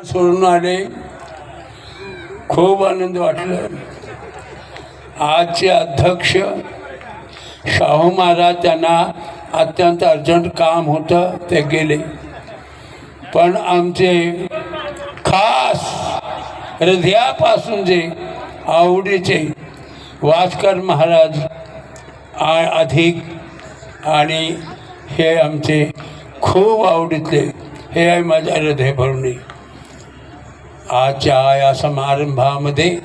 सोडून आले, खूप आनंद वाटला। आजचे अध्यक्ष शाहू महाराज त्यांना अत्यंत अर्जंट काम होतं, ते गेले, पण आमचे खास हृदयापासून जे आवडीचे वास्कर महाराज अधिक आणि हे आमचे खूप आवडीतले, हे आहे माझ्या हृदय भरणे। आजच्या या समारंभामध्ये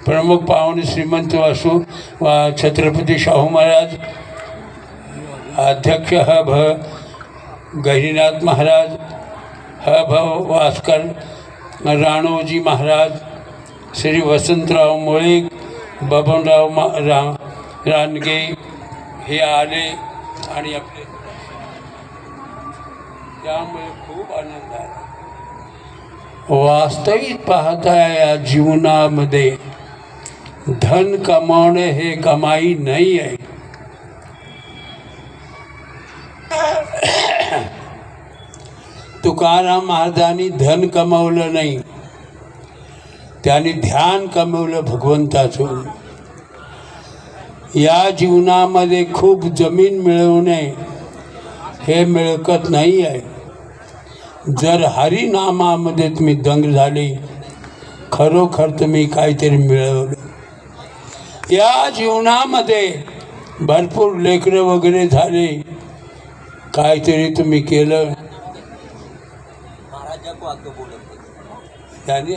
प्रमुख पाहुणे श्रीमंत वासू छत्रपती शाहू महाराज, अध्यक्ष ह भ गहिनीनाथ महाराज, ह भ वास्कर राणोजी महाराज, श्री वसंतराव मुळे, बबनराव रानगे हे आले आणि आपले, त्यामुळे खूप आनंद आहे। वास्तविक पाहता या जीवनामध्ये धन कमावणे हे कमाई नाही आहे। तुकाराम महाराजांनी धन कमावलं नाही, त्यांनी ध्यान कमवलं भगवंताचं। या जीवनामध्ये खूप जमीन मिळवणे हे मिळकत नाही आहे। जर हरिनामामध्ये तुम्ही दंग झाले, खरोखर तुम्ही काहीतरी मिळवलं। या जीवनामध्ये भरपूर लेकरं वगैरे झाले, काहीतरी तुम्ही केलं, त्याने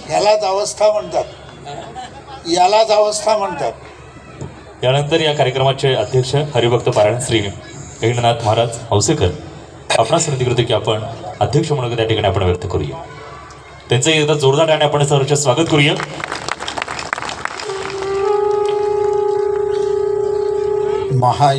यालाच अवस्था म्हणतात, यालाच अवस्था म्हणतात। यानंतर या कार्यक्रमाचे अध्यक्ष हरिभक्त पारायण श्री गहिनीनाथ महाराज हौसेकर आपणास विनंती करतो की आपण अध्यक्ष म्हणून त्या ठिकाणी आपण व्यक्त करूया। त्यांचं एकदा जोरदार टाळ्याने आपण सर्वांचे स्वागत करूया। महा